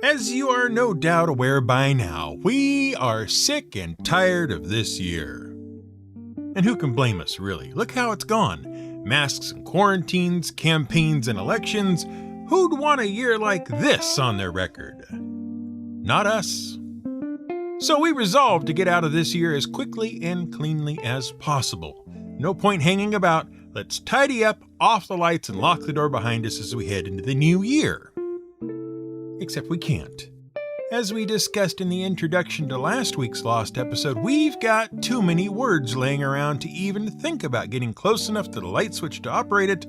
As you are no doubt aware by now, we are sick and tired of this year. And who can blame us, really? Look how it's gone. Masks and quarantines, campaigns and elections. Who'd want a year like this on their record? Not us. So we resolved to get out of this year as quickly and cleanly as possible. No point hanging about. Let's tidy up, off the lights, and lock the door behind us as we head into the new year. Except we can't. As we discussed in the introduction to last week's Lost episode, we've got too many words laying around to even think about getting close enough to the light switch to operate it,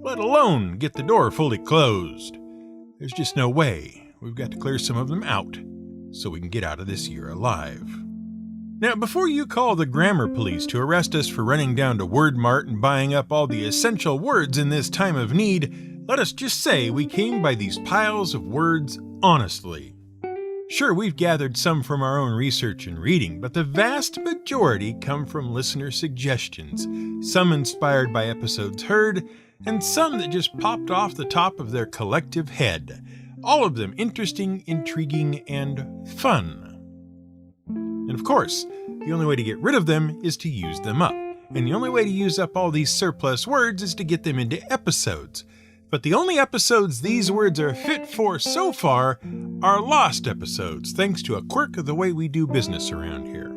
let alone get the door fully closed. There's just no way. We've got to clear some of them out so we can get out of this year alive. Now, before you call the grammar police to arrest us for running down to WordMart and buying up all the essential words in this time of need, let us just say we came by these piles of words honestly. Sure, we've gathered some from our own research and reading, but the vast majority come from listener suggestions, some inspired by episodes heard, and some that just popped off the top of their collective head. All of them interesting, intriguing, and fun. And of course, the only way to get rid of them is to use them up. And the only way to use up all these surplus words is to get them into episodes. But the only episodes these words are fit for so far are lost episodes, thanks to a quirk of the way we do business around here.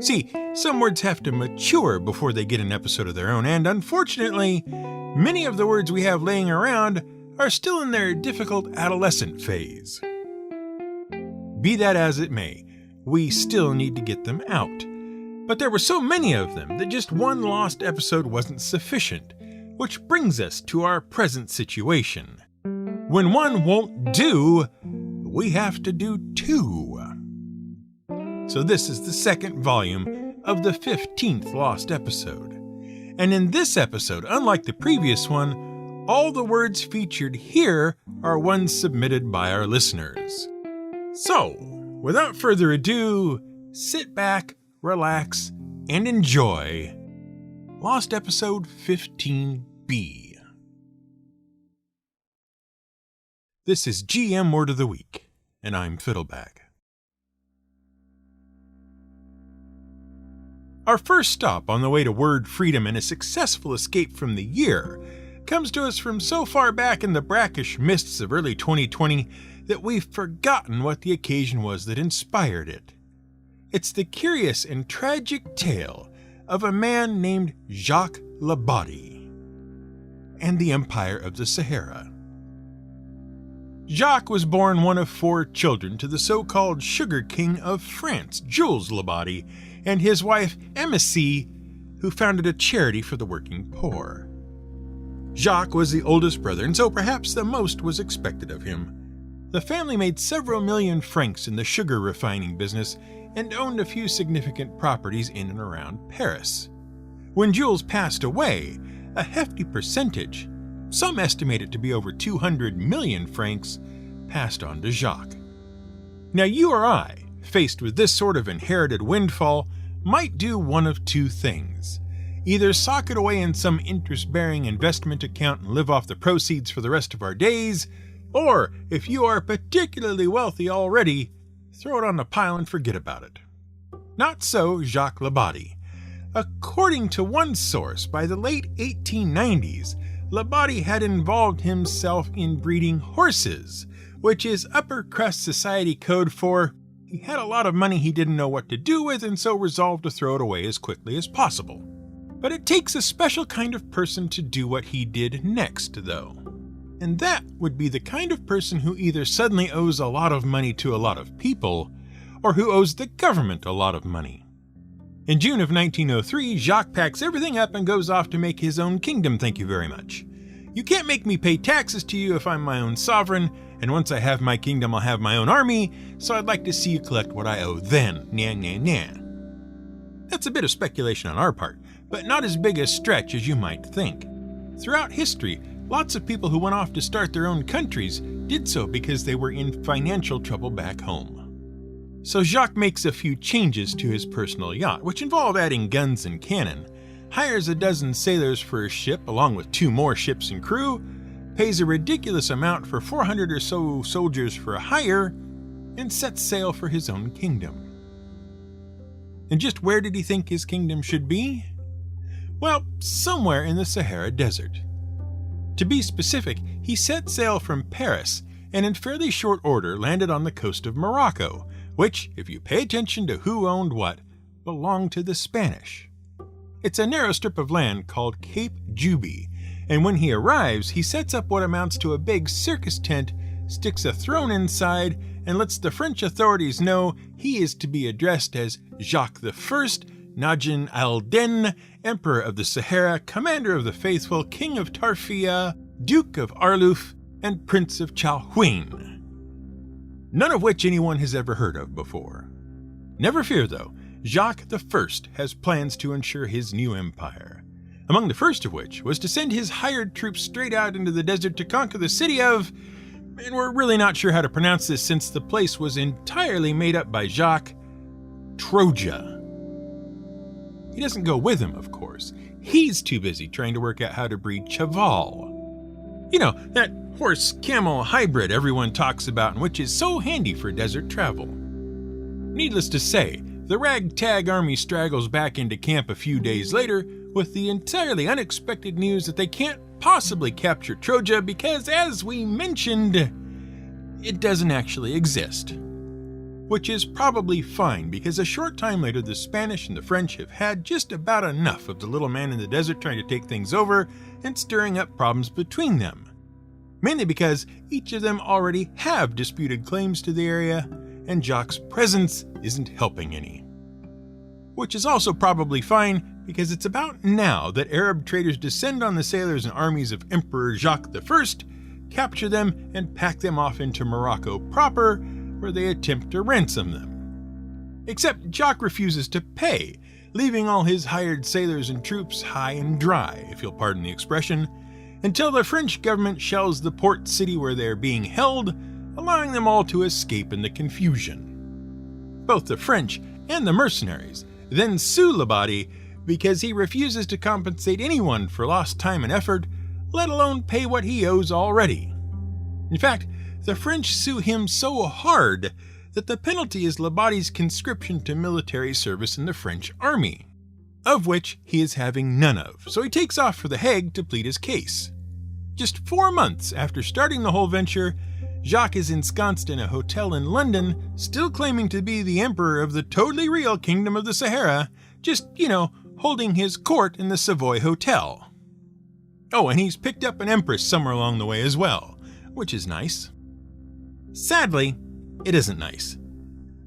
See, some words have to mature before they get an episode of their own, and unfortunately, many of the words we have laying around are still in their difficult adolescent phase. Be that as it may, we still need to get them out. But there were so many of them that just one lost episode wasn't sufficient. Which brings us to our present situation. When one won't do, we have to do two. So this is the second volume of the 15th Lost episode. And in this episode, unlike the previous one, all the words featured here are ones submitted by our listeners. So, without further ado, sit back, relax, and enjoy Lost episode 15B. This is GM Word of the Week, and I'm Fiddleback. Our first stop on the way to word freedom and a successful escape from the year comes to us from so far back in the brackish mists of early 2020 that we've forgotten what the occasion was that inspired it. It's the curious and tragic tale of a man named Jacques Labadie and the Empire of the Sahara. Jacques was born one of 4 children to the so-called Sugar King of France, Jules Labadie, and his wife Emisie, who founded a charity for the working poor. Jacques was the oldest brother, and so perhaps the most was expected of him. The family made several million francs in the sugar refining business and owned a few significant properties in and around Paris. When Jules passed away, a hefty percentage, some estimate it to be over 200 million francs, passed on to Jacques. Now you or I, faced with this sort of inherited windfall, might do one of two things. Either sock it away in some interest-bearing investment account and live off the proceeds for the rest of our days, or, if you are particularly wealthy already, throw it on the pile and forget about it. Not so Jacques Labadie. According to one source, by the late 1890s, Labadie had involved himself in breeding horses, which is upper crust society code for he had a lot of money he didn't know what to do with and so resolved to throw it away as quickly as possible. But it takes a special kind of person to do what he did next, though. And that would be the kind of person who either suddenly owes a lot of money to a lot of people, or who owes the government a lot of money. In June of 1903, Jacques packs everything up and goes off to make his own kingdom, thank you very much. You can't make me pay taxes to you if I'm my own sovereign, and once I have my kingdom I'll have my own army, so I'd like to see you collect what I owe then. Nah, nah, nah. That's a bit of speculation on our part, but not as big a stretch as you might think. Throughout history, lots of people who went off to start their own countries did so because they were in financial trouble back home. So Jacques makes a few changes to his personal yacht, which involve adding guns and cannon, hires a dozen sailors for his ship along with 2 more ships and crew, pays a ridiculous amount for 400 or so soldiers for hire, and sets sail for his own kingdom. And just where did he think his kingdom should be? Well, somewhere in the Sahara Desert. To be specific, he set sail from Paris and in fairly short order landed on the coast of Morocco, which, if you pay attention to who owned what, belonged to the Spanish. It's a narrow strip of land called Cape Juby, and when he arrives, he sets up what amounts to a big circus tent, sticks a throne inside, and lets the French authorities know he is to be addressed as Jacques I, Najin al-Din, Emperor of the Sahara, Commander of the Faithful, King of Tarfia, Duke of Arluf, and Prince of Chalhuin. None of which anyone has ever heard of before. Never fear, though, Jacques I has plans to ensure his new empire. Among the first of which was to send his hired troops straight out into the desert to conquer the city of, and we're really not sure how to pronounce this since the place was entirely made up by Jacques, Troja. He doesn't go with him, of course. He's too busy trying to work out how to breed Chaval. You know, that horse-camel hybrid everyone talks about and which is so handy for desert travel. Needless to say, the ragtag army straggles back into camp a few days later with the entirely unexpected news that they can't possibly capture Troja because, as we mentioned, it doesn't actually exist. Which is probably fine because a short time later the Spanish and the French have had just about enough of the little man in the desert trying to take things over and stirring up problems between them. Mainly because each of them already have disputed claims to the area and Jacques' presence isn't helping any. Which is also probably fine because it's about now that Arab traders descend on the sailors and armies of Emperor Jacques I, capture them, and pack them off into Morocco proper, where they attempt to ransom them. Except Jacques refuses to pay, leaving all his hired sailors and troops high and dry, if you'll pardon the expression, until the French government shells the port city where they are being held, allowing them all to escape in the confusion. Both the French and the mercenaries then sue Labadie because he refuses to compensate anyone for lost time and effort, let alone pay what he owes already. In fact, the French sue him so hard that the penalty is Labadie's conscription to military service in the French army, of which he is having none of, so he takes off for The Hague to plead his case. Just 4 months after starting the whole venture, Jacques is ensconced in a hotel in London, still claiming to be the emperor of the totally real Kingdom of the Sahara, just, holding his court in the Savoy Hotel. Oh, and he's picked up an empress somewhere along the way as well, which is nice. Sadly, it isn't nice.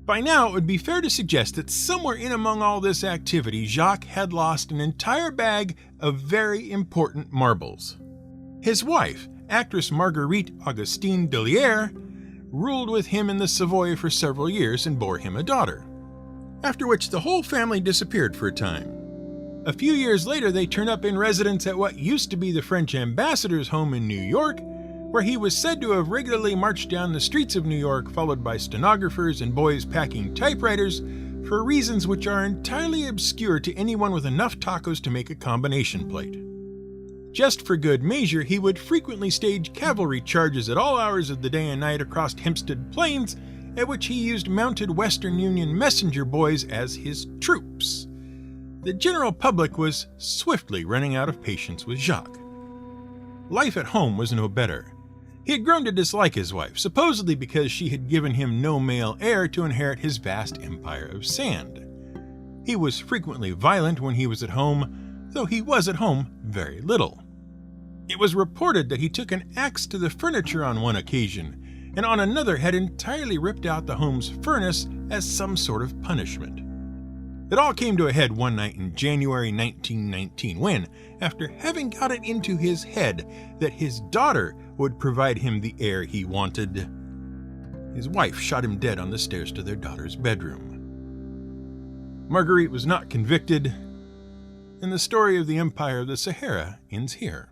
By now, it would be fair to suggest that somewhere in among all this activity, Jacques had lost an entire bag of very important marbles. His wife, actress Marguerite Augustine de Lier, ruled with him in the Savoy for several years and bore him a daughter, after which the whole family disappeared for a time. A few years later, they turn up in residence at what used to be the French ambassador's home in New York, where he was said to have regularly marched down the streets of New York followed by stenographers and boys packing typewriters for reasons which are entirely obscure to anyone with enough tacos to make a combination plate. Just for good measure, he would frequently stage cavalry charges at all hours of the day and night across Hempstead Plains, at which he used mounted Western Union messenger boys as his troops. The general public was swiftly running out of patience with Jacques. Life at home was no better. He had grown to dislike his wife, supposedly because she had given him no male heir to inherit his vast empire of sand. He was frequently violent when he was at home, though he was at home very little. It was reported that he took an axe to the furniture on one occasion, and on another had entirely ripped out the home's furnace as some sort of punishment. It all came to a head one night in January 1919 when, after having got it into his head that his daughter would provide him the heir he wanted, his wife shot him dead on the stairs to their daughter's bedroom. Marguerite was not convicted, and the story of the Empire of the Sahara ends here.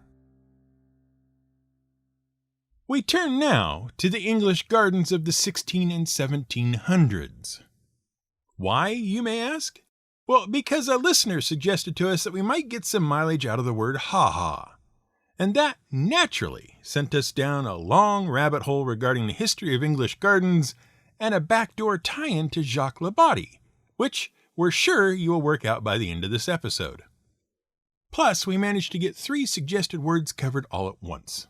We turn now to the English gardens of the 16 and 1700s. Why, you may ask? Well, because a listener suggested to us that we might get some mileage out of the word ha-ha. And that naturally sent us down a long rabbit hole regarding the history of English gardens and a backdoor tie-in to Jacques Labadie, which we're sure you will work out by the end of this episode. Plus, we managed to get 3 suggested words covered all at once.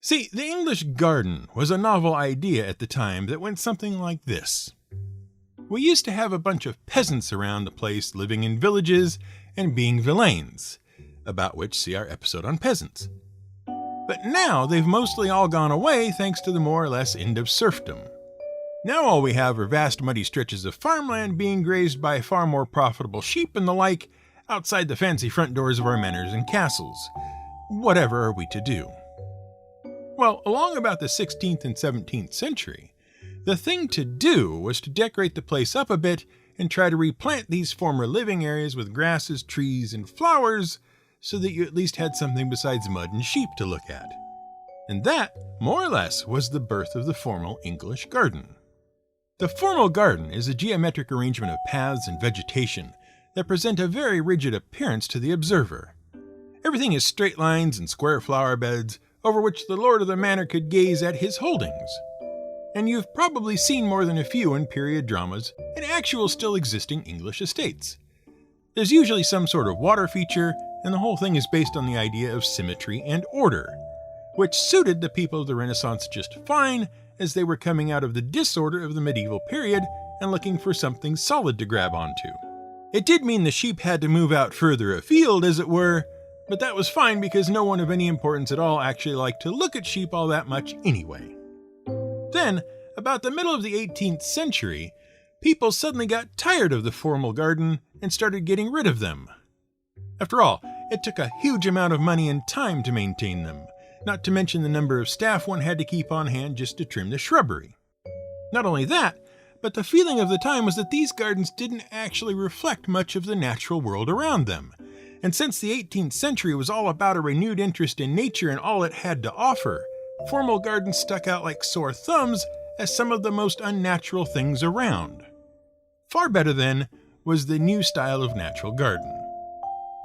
See, the English garden was a novel idea at the time that went something like this. We used to have a bunch of peasants around the place living in villages and being villeins, about which see our episode on peasants. But now they've mostly all gone away thanks to the more or less end of serfdom. Now all we have are vast muddy stretches of farmland being grazed by far more profitable sheep and the like outside the fancy front doors of our manors and castles. Whatever are we to do? Well, along about the 16th and 17th century, the thing to do was to decorate the place up a bit and try to replant these former living areas with grasses, trees, and flowers so that you at least had something besides mud and sheep to look at. And that, more or less, was the birth of the formal English garden. The formal garden is a geometric arrangement of paths and vegetation that present a very rigid appearance to the observer. Everything is straight lines and square flower beds over which the lord of the manor could gaze at his holdings. And you've probably seen more than a few in period dramas and actual still existing English estates. There's usually some sort of water feature, and the whole thing is based on the idea of symmetry and order, which suited the people of the Renaissance just fine as they were coming out of the disorder of the medieval period and looking for something solid to grab onto. It did mean the sheep had to move out further afield, as it were, but that was fine because no one of any importance at all actually liked to look at sheep all that much anyway. Then, about the middle of the 18th century, people suddenly got tired of the formal garden and started getting rid of them. After all, it took a huge amount of money and time to maintain them, not to mention the number of staff one had to keep on hand just to trim the shrubbery. Not only that, but the feeling of the time was that these gardens didn't actually reflect much of the natural world around them. And since the 18th century was all about a renewed interest in nature and all it had to offer, formal gardens stuck out like sore thumbs as some of the most unnatural things around. Far better, then, was the new style of natural garden.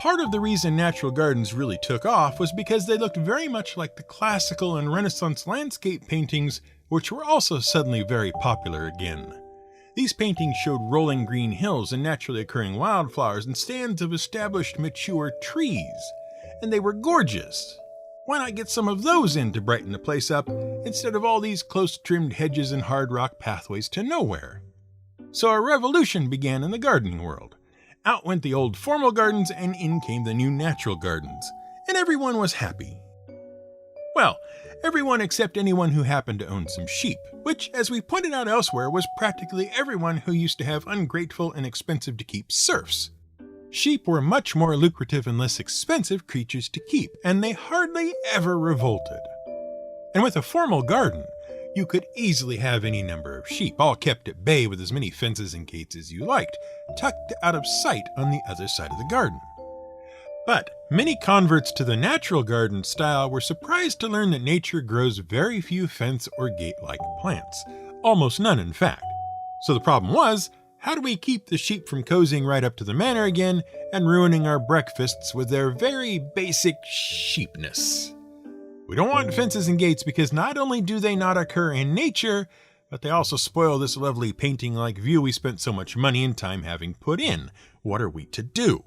Part of the reason natural gardens really took off was because they looked very much like the classical and Renaissance landscape paintings, which were also suddenly very popular again. These paintings showed rolling green hills and naturally occurring wildflowers and stands of established mature trees, and they were gorgeous. Why not get some of those in to brighten the place up instead of all these close-trimmed hedges and hard rock pathways to nowhere? So a revolution began in the gardening world. Out went the old formal gardens and in came the new natural gardens, and everyone was happy. Well, everyone except anyone who happened to own some sheep, which, as we pointed out elsewhere, was practically everyone who used to have ungrateful and expensive-to-keep serfs. Sheep were much more lucrative and less expensive creatures to keep, and they hardly ever revolted. And with a formal garden, you could easily have any number of sheep, all kept at bay with as many fences and gates as you liked, tucked out of sight on the other side of the garden. But many converts to the natural garden style were surprised to learn that nature grows very few fence or gate-like plants, almost none in fact. So the problem was, how do we keep the sheep from cozying right up to the manor again and ruining our breakfasts with their very basic sheepness? We don't want fences and gates because not only do they not occur in nature, but they also spoil this lovely painting-like view we spent so much money and time having put in. What are we to do?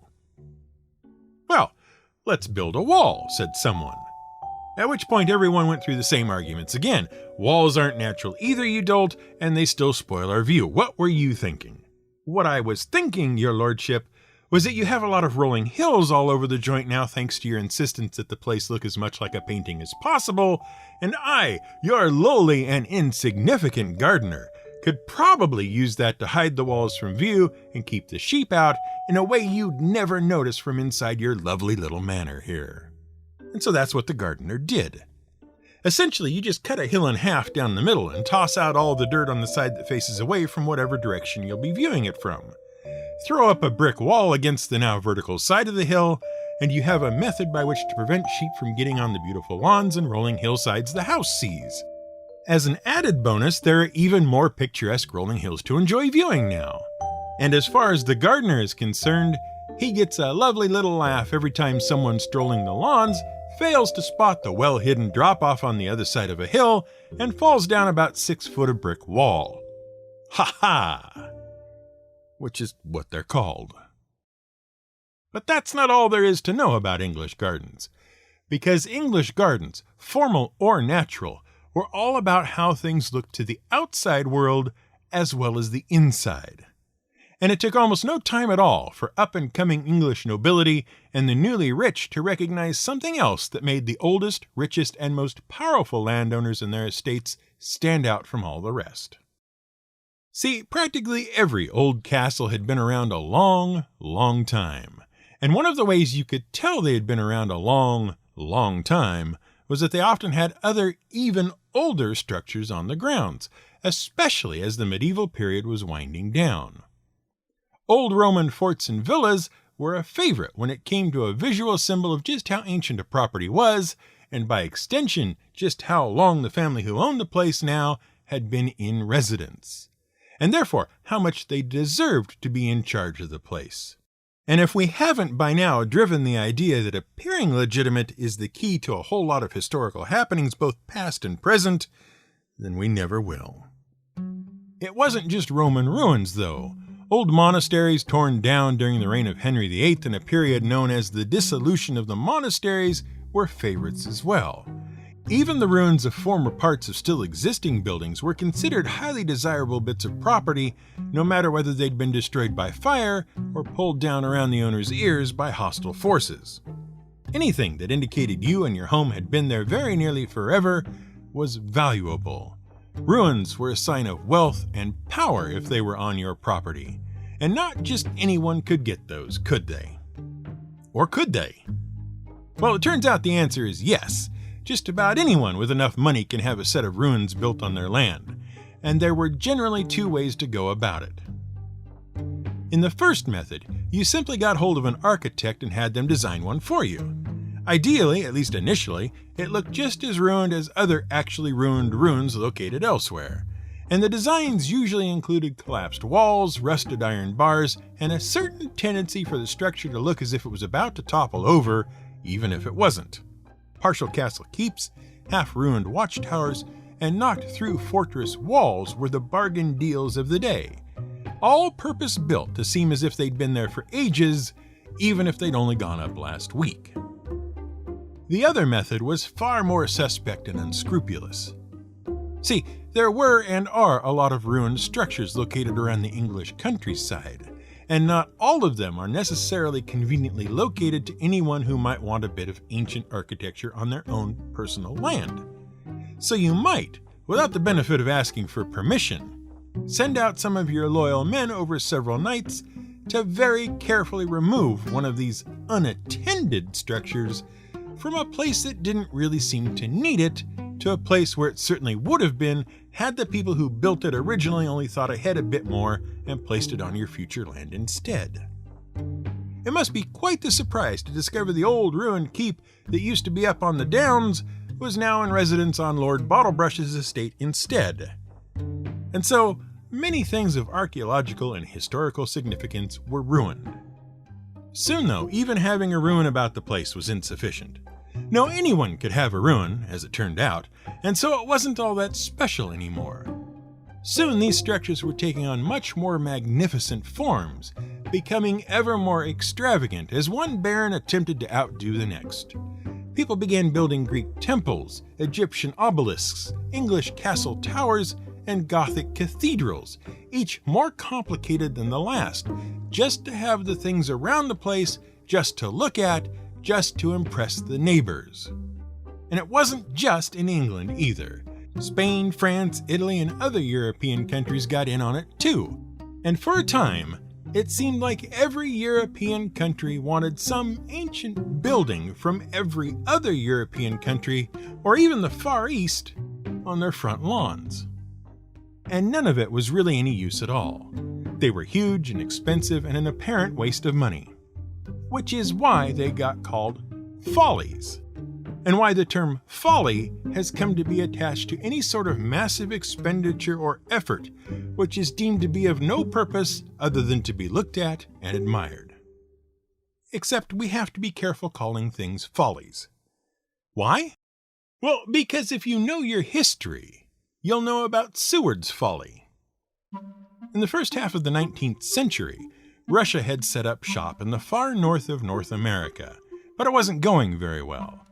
Well, let's build a wall, said someone. At which point everyone went through the same arguments again. Walls aren't natural either, you dolt, and they still spoil our view. What were you thinking? What I was thinking, your lordship, was that you have a lot of rolling hills all over the joint now thanks to your insistence that the place look as much like a painting as possible, and I, your lowly and insignificant gardener, could probably use that to hide the walls from view and keep the sheep out in a way you'd never notice from inside your lovely little manor here. And so that's what the gardener did. Essentially, you just cut a hill in half down the middle and toss out all the dirt on the side that faces away from whatever direction you'll be viewing it from. Throw up a brick wall against the now vertical side of the hill, and you have a method by which to prevent sheep from getting on the beautiful lawns and rolling hillsides the house sees. As an added bonus, there are even more picturesque rolling hills to enjoy viewing now. And as far as the gardener is concerned, he gets a lovely little laugh every time someone strolling the lawns fails to spot the well-hidden drop-off on the other side of a hill and falls down about 6 foot of brick wall. Ha ha! Which is what they're called. But that's not all there is to know about English gardens, because English gardens, formal or natural, were all about how things looked to the outside world as well as the inside. And it took almost no time at all for up-and-coming English nobility and the newly rich to recognize something else that made the oldest, richest, and most powerful landowners in their estates stand out from all the rest. See, practically every old castle had been around a long, long time. And one of the ways you could tell they had been around a long, long time was that they often had other, even older structures on the grounds, especially as the medieval period was winding down. Old Roman forts and villas were a favorite when it came to a visual symbol of just how ancient a property was, and by extension, just how long the family who owned the place now had been in residence, and therefore how much they deserved to be in charge of the place. And if we haven't by now driven the idea that appearing legitimate is the key to a whole lot of historical happenings, both past and present, then we never will. It wasn't just Roman ruins, though. Old monasteries torn down during the reign of Henry VIII in a period known as the dissolution of the monasteries were favorites as well. Even the ruins of former parts of still existing buildings were considered highly desirable bits of property, no matter whether they'd been destroyed by fire or pulled down around the owner's ears by hostile forces. Anything that indicated you and your home had been there very nearly forever was valuable. Ruins were a sign of wealth and power if they were on your property. And not just anyone could get those, could they? Or could they? Well, it turns out the answer is yes. Just about anyone with enough money can have a set of ruins built on their land. And there were generally 2 ways to go about it. In the first method, you simply got hold of an architect and had them design one for you. Ideally, at least initially, it looked just as ruined as other actually ruined ruins located elsewhere, and the designs usually included collapsed walls, rusted iron bars, and a certain tendency for the structure to look as if it was about to topple over, even if it wasn't. Partial castle keeps, half-ruined watchtowers, and knocked-through fortress walls were the bargain deals of the day, all purpose-built to seem as if they'd been there for ages, even if they'd only gone up last week. The other method was far more suspect and unscrupulous. See, there were and are a lot of ruined structures located around the English countryside, and not all of them are necessarily conveniently located to anyone who might want a bit of ancient architecture on their own personal land. So you might, without the benefit of asking for permission, send out some of your loyal men over several nights to very carefully remove one of these unattended structures from a place that didn't really seem to need it, to a place where it certainly would have been had the people who built it originally only thought ahead a bit more and placed it on your future land instead. It must be quite the surprise to discover the old ruined keep that used to be up on the downs was now in residence on Lord Bottlebrush's estate instead. And so, many things of archaeological and historical significance were ruined. Soon, though, even having a ruin about the place was insufficient. No, anyone could have a ruin, as it turned out, and so it wasn't all that special anymore. Soon these structures were taking on much more magnificent forms, becoming ever more extravagant as one baron attempted to outdo the next. People began building Greek temples, Egyptian obelisks, English castle towers, and Gothic cathedrals, each more complicated than the last, just to have the things around the place, just to look at, just to impress the neighbors. And it wasn't just in England either. Spain, France, Italy, and other European countries got in on it too. And for a time, it seemed like every European country wanted some ancient building from every other European country, or even the Far East, on their front lawns. And none of it was really any use at all. They were huge and expensive and an apparent waste of money. Which is why they got called Follies, and why the term folly has come to be attached to any sort of massive expenditure or effort which is deemed to be of no purpose other than to be looked at and admired. Except we have to be careful calling things follies. Why? Well, because if you know your history, you'll know about Seward's folly. In the first half of the 19th century, Russia had set up shop in the far north of North America, but it wasn't going very well.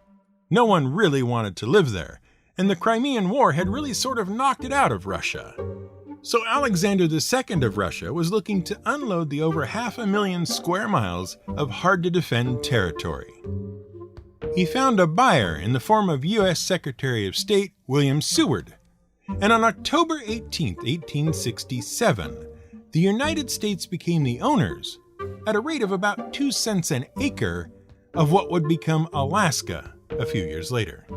No one really wanted to live there, and the Crimean War had really sort of knocked it out of Russia. So Alexander II of Russia was looking to unload the over 500,000 square miles of hard-to-defend territory. He found a buyer in the form of U.S. Secretary of State William Seward, and on October 18, 1867, the United States became the owners, at a rate of about 2 cents an acre, of what would become Alaska a few years later.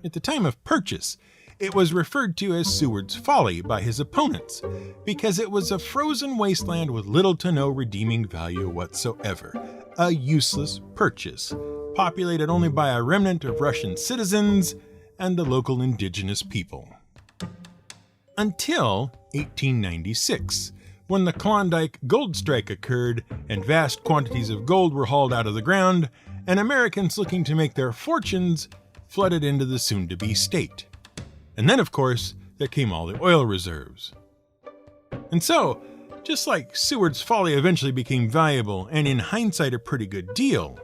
At the time of purchase, it was referred to as Seward's Folly by his opponents because it was a frozen wasteland with little to no redeeming value whatsoever, a useless purchase, populated only by a remnant of Russian citizens and the local indigenous people. Until 1896, when the Klondike gold strike occurred and vast quantities of gold were hauled out of the ground, and Americans looking to make their fortunes flooded into the soon-to-be state. And then, of course, there came all the oil reserves. And so, just like Seward's Folly eventually became valuable and in hindsight a pretty good deal,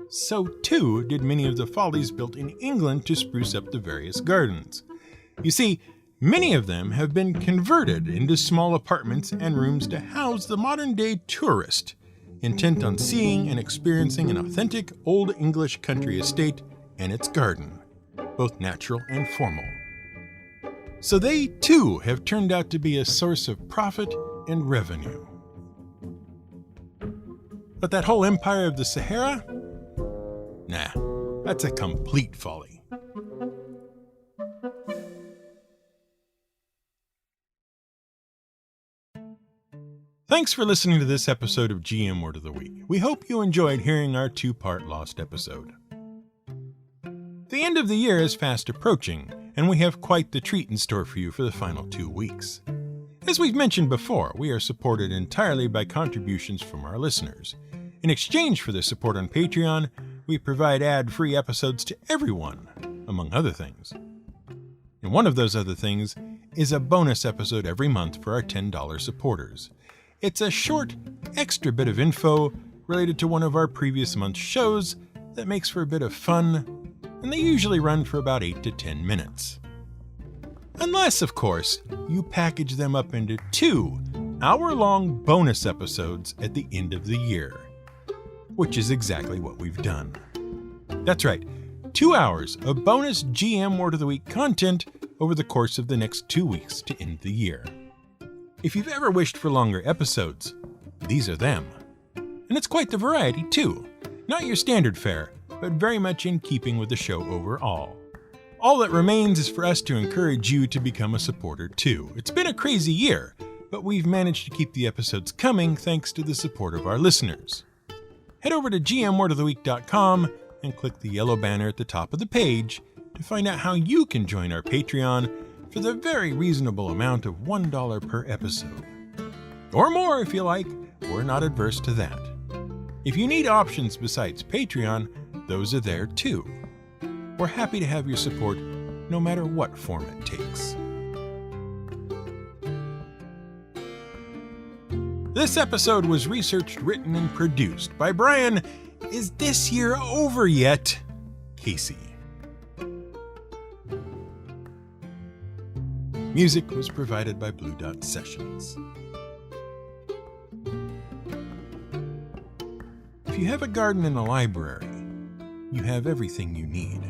so too did many of the follies built in England to spruce up the various gardens. You see, many of them have been converted into small apartments and rooms to house the modern-day tourist, intent on seeing and experiencing an authentic Old English country estate and its garden, both natural and formal. So they, too, have turned out to be a source of profit and revenue. But that whole empire of the Sahara? Nah, that's a complete folly. Thanks for listening to this episode of GM Word of the Week. We hope you enjoyed hearing our 2-part Lost episode. The end of the year is fast approaching, and we have quite the treat in store for you for the final 2 weeks. As we've mentioned before, we are supported entirely by contributions from our listeners. In exchange for the support on Patreon, we provide ad-free episodes to everyone, among other things. And one of those other things is a bonus episode every month for our $10 supporters. It's a short, extra bit of info related to one of our previous month's shows that makes for a bit of fun, and they usually run for about 8 to 10 minutes. Unless, of course, you package them up into 2 hour-long bonus episodes at the end of the year, which is exactly what we've done. That's right, 2 hours of bonus GM Word of the Week content over the course of the next 2 weeks to end the year. If you've ever wished for longer episodes, these are them. And it's quite the variety, too. Not your standard fare, but very much in keeping with the show overall. All that remains is for us to encourage you to become a supporter, too. It's been a crazy year, but we've managed to keep the episodes coming thanks to the support of our listeners. Head over to gmwordoftheweek.com and click the yellow banner at the top of the page to find out how you can join our Patreon for the very reasonable amount of $1 per episode. Or more if you like, we're not adverse to that. If you need options besides Patreon, those are there too. We're happy to have your support no matter what form it takes. This episode was researched, written, and produced by Brian, is this year over yet? Casey. Music was provided by Blue Dot Sessions. If you have a garden and a library, you have everything you need.